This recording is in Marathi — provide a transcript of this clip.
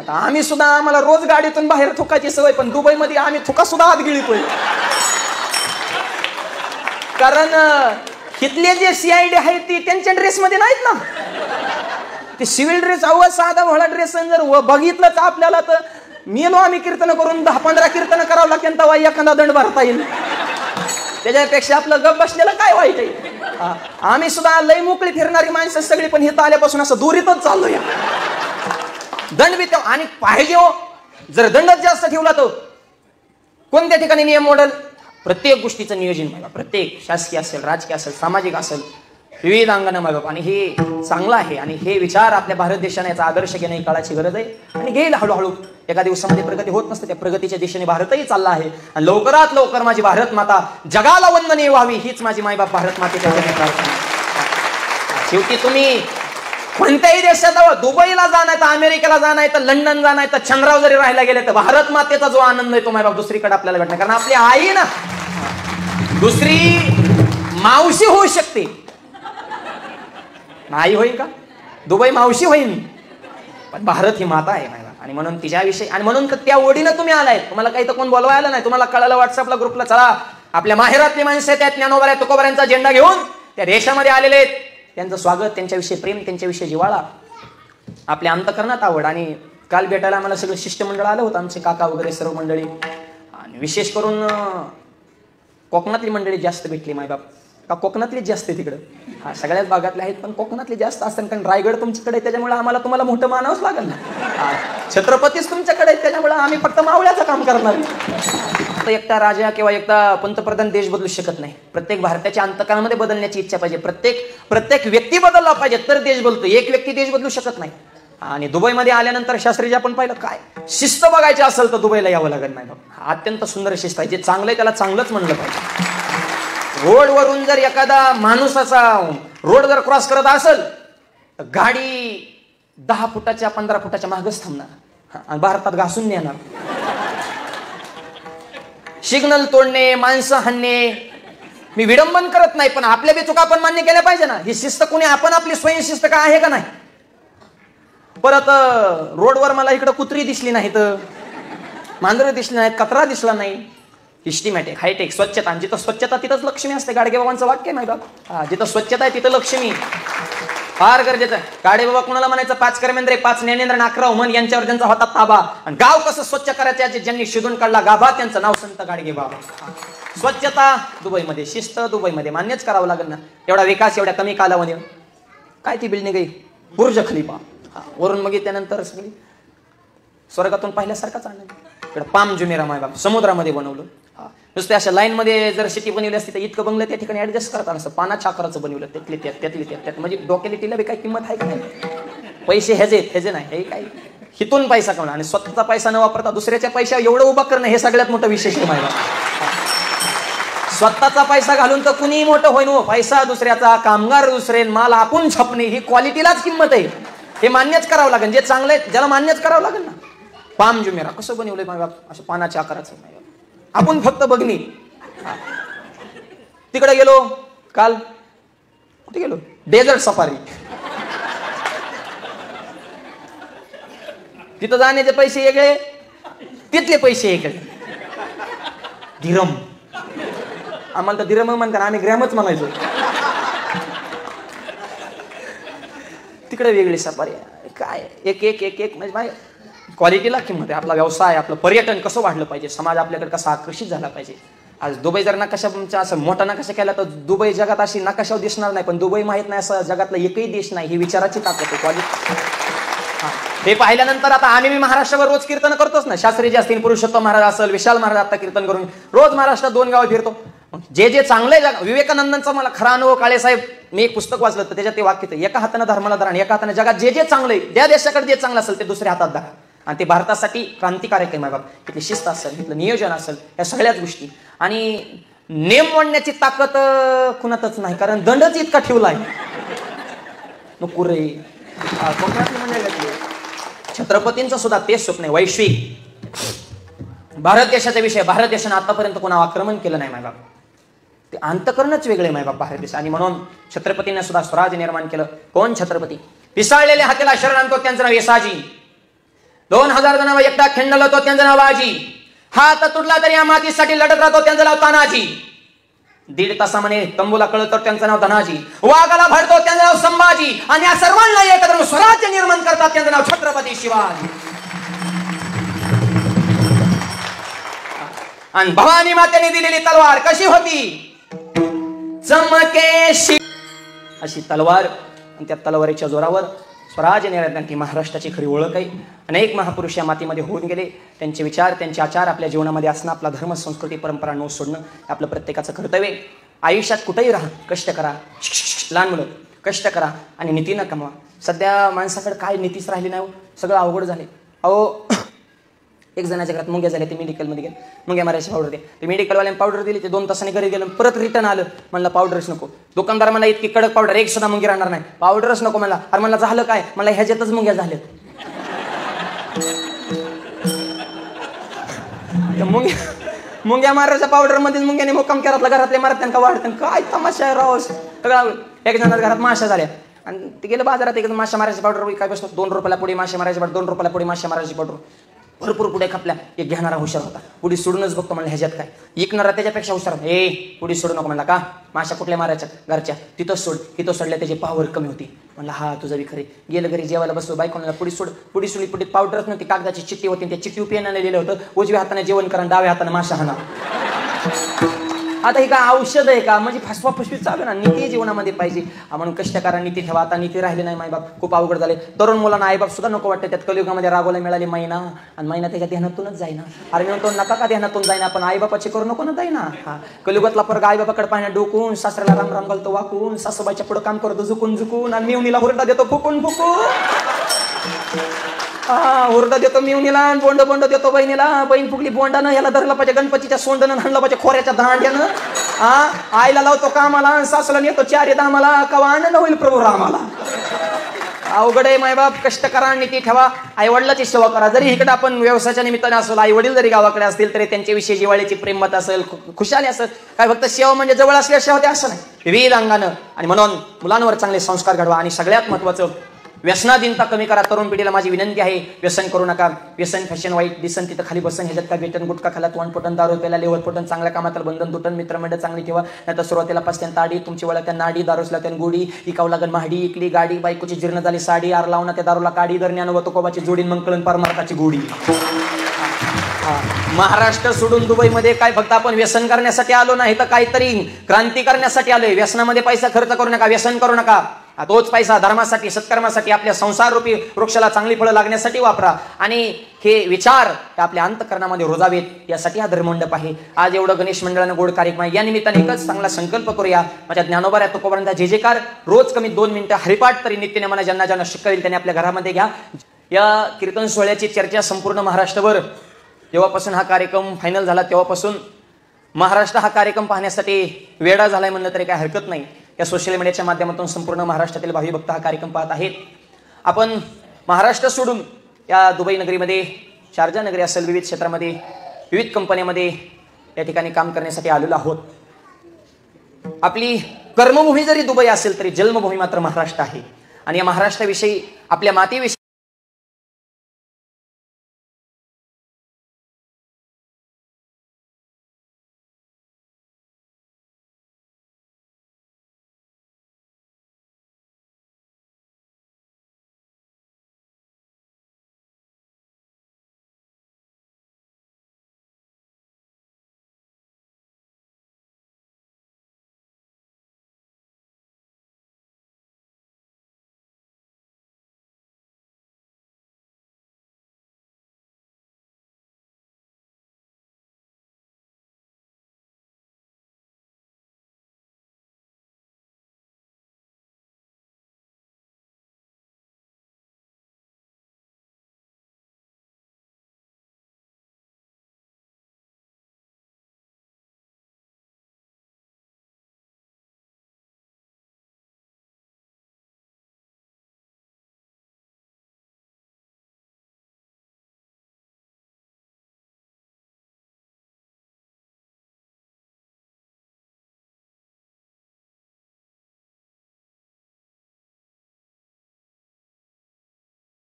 आता आम्ही सुद्धा, आम्हाला रोज गाडीतून बाहेर थुकायची सवय, पण दुबईमध्ये आम्ही थुका सुद्धा आत गिळतोय. कारण इथले जे CID आहेत ती त्यांच्या ड्रेसमध्ये नाहीत ना. ते सिव्हिल ड्रेस, अव साधा भोळा ड्रेस जर बघितलं तर आपल्याला तर मेलो आम्ही कीर्तन करून 10-15 कीर्तन करावं लागेल तेव्हा एखादा दंड भरता येईल. त्याच्यापेक्षा आपलं गप बसलेलं काय वाईट आहे. आम्ही सुद्धा लय मोकळी फिरणारी माणसं सगळी, पण इथं आल्यापासून असं दुरीतच चाललोय. दंड बी आणि पाहिजे हो. जर दंडच जास्त ठेवला तर कोणत्या ठिकाणी नियम मॉडेल, प्रत्येक गोष्टीचं नियोजन बघा, प्रत्येक शासकीय असेल, राजकीय असेल, सामाजिक असेल, विविध अंगानं बघा. आणि हे चांगलं आहे आणि हे विचार आपल्या भारत देशाने याचा आदर्श घेणं ही काळाची गरज आहे. आणि घेईल हळूहळू. एका दिवसामध्ये प्रगती होत नसते, त्या प्रगतीच्या दिशेने भारतही चालला आहे. आणि लवकरात लवकर माझी भारत माता जगाला वंदनीय व्हावी हीच माझी मायबाप भारत मातेच्या प्रार्थना. शेवटी तुम्ही कोणत्याही देशात जावं, दुबईला जाणार तर अमेरिकेला जाणार तर लंडन जाणार तर चंद्रावर जरी राहायला गेले तर भारत मातेचा जो आनंद आहे तो मायबाप दुसरीकडे आपल्याला भेटणार. कारण आपली आई ना दुसरी मावशी होऊ शकते. आई होईल का? दुबई मावशी होईल, पण भारत ही माता आहे मायबाप. आणि म्हणून तिच्याविषयी, आणि म्हणून तर त्या ओढीनं तुम्ही आलाय. तुम्हाला काही तर कोण बोलवायला नाही. तुम्हाला कळालं व्हॉट्सअपला ग्रुपला, चला आपल्या माहेरातली माणसं त्या ज्ञानोबा तुकोबारांचा झेंडा घेऊन त्या देशामध्ये आलेले आहेत, त्यांचं स्वागत, त्यांच्याविषयी प्रेम, त्यांच्याविषयी जिव्हाळा, आपल्या अंतकरणात आवड. आणि काल भेटायला आम्हाला सगळं शिष्टमंडळ आलं होतं, आमचे काका वगैरे सर्व मंडळी. आणि विशेष करून कोकणातली मंडळी जास्त भेटली मायबाप. का कोकणातलीच जास्त आहे तिकडं. हा सगळ्याच भागातले आहेत, पण कोकणातली जास्त असतात. कारण रायगड तुमच्याकडे आहे त्याच्यामुळे आम्हाला तुम्हाला मोठं मानावंच लागेल ना. छत्रपतीच तुमच्याकडे आहेत त्याच्यामुळे आम्ही फक्त मावळ्याचं काम करणार. आता एकटा राजा किंवा एकटा पंतप्रधान देश बदलू शकत नाही. प्रत्येक भारताच्या अंतकरणामध्ये बदलण्याची इच्छा पाहिजे. प्रत्येक व्यक्ती बदलला पाहिजे तर देश बदलतो. एक व्यक्ती देश बदलू शकत नाही. आणि दुबईमध्ये आल्यानंतर शास्त्रीजी आपण पाहिलं काय शिस्त बघायची असेल तर दुबईला यावं लागत नाही. अत्यंत सुंदर शिस्त आहे. जे चांगलं आहे त्याला चांगलंच म्हणलं पाहिजे. रोडवरून जर एखादा माणूस असा रोड जर क्रॉस करत असेल तर गाडी 10 फुटाच्या 15 फुटाच्या मागच थांबणार आणि भारतात घासून नेणार. सिग्नल तोडणे, माणसं हाणणे, मी विडंबन करत नाही, पण आपल्या बी चुका आपण मान्य केल्या पाहिजे ना. ही शिस्त कोणी, आपण आपली स्वयंशिस्त काय आहे का नाही. परत रोडवर मला इकडं कुत्री दिसली नाहीत, मांजरं दिसली नाहीत, कचरा दिसला नाही. सिस्टमॅटिक, हायटेक, स्वच्छता. जिथं स्वच्छता तिथंच लक्ष्मी असते. गाडगेबाबांचं वाक्य नाही का, जिथं स्वच्छता आहे तिथं लक्ष्मी. फार गरजेचं आहे. गाडगेबाबा कुणाला म्हणायचं 5 कर्मेंद्र 5 ज्ञानेंद्र 11 मन यांच्यावर ज्यांचा होता ताबा. आणि गाव कसं स्वच्छ करायचं ज्यांनी शिजून काढला गाभा त्यांचं नाव संत गाडगेबाबा. स्वच्छता दुबईमध्ये, शिस्त दुबईमध्ये मान्यच करावं लागेल ना. एवढा विकास एवढ्या कमी कालावधीत. काय ती बिल्डिंग आहे, बुर्ज खलिफा. वरून बघितल्यानंतर सगळी स्वर्गातून पाहिल्यासारखाच आनंद. इकडे पाम जुमेरा मायबाप समुद्रामध्ये बनवलं. नुसते अशा लाईन मध्ये जर सिटी बनवली असती तर इतकं बंगलं त्या ठिकाणी ऍडजस्ट करता नसतं. पानाच्या आकाराचं बनवलं, त्यातली त्यात म्हणजे डोक्यालिटीला बी काही किंमत आहे का नाही. पैसे हेजे नाही, हे काही हितून पैसा कमवणं आणि स्वतःचा पैसा न वापरता दुसऱ्याच्या पैशावर एवढं उभं करणं हे सगळ्यात मोठं विशेष आहे मायबाप. स्वतःचा पैसा घालून तर कुणीही मोठं होईन हो. पैसा दुसऱ्याचा, कामगार दुसरे, माल आपण छापणे, ही क्वालिटीलाच किंमत आहे. हे मान्यच करावं लागेल. जे चांगलं आहे ज्याला मान्यच करावं लागेल ना. पाम जुमेरा कसं बनवलंय मायबाप, असं पानाच्या आकाराचं मायबाप. आपण फक्त बघणी. तिकडे गेलो काल, कुठे गेलो, डेझर्ट सफारी. तिथं जाण्याचे पैसे वेगळे, तिथले पैसे वेगळे. दिरम, आम्हाला तर दिरम म्हणतात, आम्ही ग्रॅमच म्हणायचो. तिकडे वेगळी सफारी. काय एक एक एक एक म्हणजे क्वालिटीला किंमत आहे. आपला व्यवसाय, आपलं पर्यटन कसं वाढलं पाहिजे, समाज आपल्याकडे कसा आकर्षित झाला पाहिजे. आज दुबई जर नकाशाचा असं मोठा नकाशा केला तर दुबई जगात अशी नकाशावर दिसणार नाही, पण दुबई माहित नाही असं जगातला एकही देश नाही. ही विचाराची ताकद आहे, क्वालिटी. हे पाहिल्यानंतर आता आम्ही महाराष्ट्रावर रोज कीर्तन करतोच ना. शास्त्रीजी असतील, पुरुषोत्तम महाराज असेल, विशाल महाराज आता कीर्तन करून रोज महाराष्ट्रात 2 गावं फिरतो. जे चांगले विवेकानंदांचा मला खरा अनुभव काळे साहेब, मी एक पुस्तक वाचलं तर त्याच्यात ते वाक्य होतं, एका हाताने धर्माला धरा, एका हाताने जगात जे चांगलं आहे, ज्या देशाकडे जे चांगलं असेल ते दुसऱ्या हातात धरा. आणि ते भारतासाठी क्रांतिकारक आहे मायबाप. तिथली शिस्त असेल, तिथलं नियोजन असेल, या सगळ्याच गोष्टी. आणि नेम मोडण्याची ताकद कुणातच नाही, कारण दंडच इतका ठेवलाय. नको रे. छत्रपतींचं सुद्धा तेच स्वप्न आहे, वैश्विक भारत देशाचा विषय. भारत देशाने आतापर्यंत कोणा आक्रमण केलं नाही मायबाप. ते अंतकरणच वेगळे मायबाप भारत देश. आणि म्हणून छत्रपतींना सुद्धा स्वराज्य निर्माण केलं. कोण छत्रपती? पिसाळलेल्या हातीला शरण आणतो त्यांचं नाव येसाजी. 2000 जणांवर एकटा खिंडल होतो, त्यांचं नाव बाजी. हात तुटला तरी या मातीसाठी लढत राहतो, त्यांचं नाव तानाजी. 1.5 तासामध्ये तंबूला कळतो, त्यांचं नाव धनाजी. वाघाला भरतो, त्यांचं नाव संभाजी. आणि या सर्वांना एकत्र स्वराज्य निर्माण करतात, त्यांचं नाव छत्रपती शिवाजी. आणि भवानी मातेने दिलेली तलवार कशी होती? चमकेशी अशी तलवार. आणि त्या तलवारीच्या जोरावर स्वराज्य निर्माण महाराष्ट्राची खरी ओळख आहे. अनेक महापुरुष या मातीमध्ये होऊन गेले. त्यांचे विचार, त्यांचे आचार आपल्या जीवनामध्ये असणं, आपला धर्म, संस्कृती, परंपरा न सोडणं आपलं प्रत्येकाचं कर्तव्य. आयुष्यात कुठेही राहा, कष्ट करा. लहान मुलं कष्ट करा आणि नीतीनं कमवा. सध्या माणसाकडे काय नीतीच राहिली नाही, सगळं अवघड झाले. अहो, एक जणाच्या घरात मुंग्या झाल्या, ते मेडिकलमध्ये गेले, मुंग्या मारायची पावडर दे. ते मेडिकलवाल्याने पावडर दिली, ते 2 तासांनी घरी गेलं, परत रिटर्न आलं. म्हणलं पावडरच नको. दुकानदार मला इतकी कडक पावडर, एक सुद्धा मुंगी राहणार नाही, पावडरच नको मला. अरे म्हणलं झालं काय? मला ह्याच्यातच मुंग्या झाल्यात. मुंग्या मारायच्या पावडर मध्येच मुंग्याने मुक्काम केला. घरातले मारत त्यांना वाढत, काय तमाशा आहे राव. एक जणाच्या घरात माशा झाल्या आणि ते गेलं बाजारात, एक माशा मारायची पावडर काय बसतो, 2 रुपयाला पुढे माशा मारायची पावडर, 2 रुपयाला पुढे माशा मारायची पावडर. भरपूर पुढे खपल्या. एक घेणारा हुशार होता, पुढे सोडूनच बघतो म्हणलं ह्याच्यात काय. विकणारा त्याच्यापेक्षा हुशार, पुढे सोडू नको म्हणला. का? माशा कुठल्या मारायच्या? घरच्या. तिथंच सोड. तिथं सोडल्या त्याची पावर कमी होती. म्हणलं हा तुझं बी खरे. गेलं घरी जेवायला बसलो, बायको म्हणला पुढे सोड. पुढे सोडली, पुढे पावडरच नव्हती, कागदाची चिठ्ठी होती. त्या चिठ्ठी पेनाने लिहिलं होतं, उजव्या हाताने जेवण करा, डाव्या हाताने माशा हाना. आता हे काय औषध आहे का? म्हणजे फसवा फसवी चालू ना. नीती जीवनामध्ये पाहिजे म्हणून कष्ट करा, नीती ठेवा. आता नीती राहिले नाही, मायबाप खूप अवघड झाले. तरुण मुलांना आईबाप सुद्धा नको वाटतं. त्यात कलियुगामध्ये रागोला मिळाली महिना, आणि महिना त्याच्या ध्यानातूनच जाईना. अरे मी म्हणतो नका का ध्यानातून जाईना, पण आईबापाची करू नको ना जाईना. हा, कलियुगातला पोरगा आईबापाकडे पाहण्यात डोकून, सासऱ्याला राम राम घालतो वाकून, सासूबाईच्या पुढे काम करतो झुकून झुकून, आणि मिवणीला हुरडा देतो फुकून फुकून. हुरडा देतो मिवणीला, बोंड बोंड देतो बहिणीला. बहीण फुगली बोंडानं, याला धरलं पाहिजे गणपतीच्या सोंडनं, हाणलं पाहिजे खोऱ्याच्या दांड्यानं. आईला लावतो कामाला, सासूला नेतो 4 दामाला, कवा आनंद होईल प्रभू रामाला. अवघड आहे मायबाप. कष्ट करा, नीती ठेवा, आई वडिलाची सेवा करा. जरी इकडे आपण व्यवसायाच्या निमित्ताने असो, आई वडील जरी गावाकडे असतील तरी त्यांच्याविषयी जिव्हाळ्याची प्रेमत असेल, खुशाली असेल. काय फक्त सेवा म्हणजे जवळ असल्या सेवा ते असं नाही, विविध अंगानं. आणि म्हणून मुलांवर चांगले संस्कार घडवा. आणि सगळ्यात महत्वाचं, व्यसनाधीनता कमी करा. तरुण पिढीला माझी विनंती आहे, व्यसन करू नका. व्यसन फॅशन वाईट दिसन तिथं खाली बसन. ह्याच्यात काय वेतन गुटखा खाला, तोंड पटन, दारू प्याला, लेवल पटन, चांगल्या कामात बंधन तुटन. मित्रमंडळ चांगली ठेवा, नाहीतर सुरुवातीला पासत्यान ताडी, तुमची वळा त्या नाडी, दारूसला त्यान गोडी, इकावं लागन महाडी, इकली गाडी, बायकोची जीर्ण झाली साडी, आर लावून त्या दारूला काडी, दरम्यान व तुकोबाची जोडी, मग कळण परमार्थाची गोडी. महाराष्ट्र सोडून दुबईमध्ये काय फक्त आपण व्यसन करण्यासाठी आलो नाही, तर काहीतरी क्रांती करण्यासाठी आलोय. व्यसनामध्ये पैसा खर्च करू नका, व्यसन करू नका. तोच पैसा धर्मासाठी, सत्कर्मासाठी, आपल्या संसार रूपी वृक्षाला चांगली फळं लागण्यासाठी वापरा. आणि हे विचार आपल्या अंतःकरणामध्ये रुजावेत, यासाठी हा धर्ममंडप आहे. आज एवढं गणेश मंडळानं गोड कार्यक्रम आहे. या निमित्ताने एकच चांगला संकल्प करूया. माझ्या ज्ञानोबा तुकोबांचा जे जेकार रोज कमी 2 मिनिटं हरिपाठ तरी नित्यने मला ज्यांना ज्यांना शक्य होईल त्यांनी आपल्या घरामध्ये घ्या. या कीर्तन सोहळ्याची चर्चा संपूर्ण महाराष्ट्रभर जेव्हापासून हा कार्यक्रम फायनल झाला तेव्हापासून महाराष्ट्र हा कार्यक्रम पाहण्यासाठी वेडा झालाय म्हणलं तरी काय हरकत नाही. या सोशल मीडियाच्या माध्यमातून संपूर्ण महाराष्ट्रातील भावी भक्त हा कार्यक्रम पाहत आहेत. आपण महाराष्ट्र सोडून या दुबई नगरीमध्ये, शारजा नगरी असेल, विविध क्षेत्रामध्ये, विविध कंपन्यांमध्ये या ठिकाणी काम करण्यासाठी आलेलो आहोत. आपली कर्मभूमी जरी दुबई असेल तरी जन्मभूमी मात्र महाराष्ट्र आहे. आणि या महाराष्ट्राविषयी, आपल्या मातीविषयी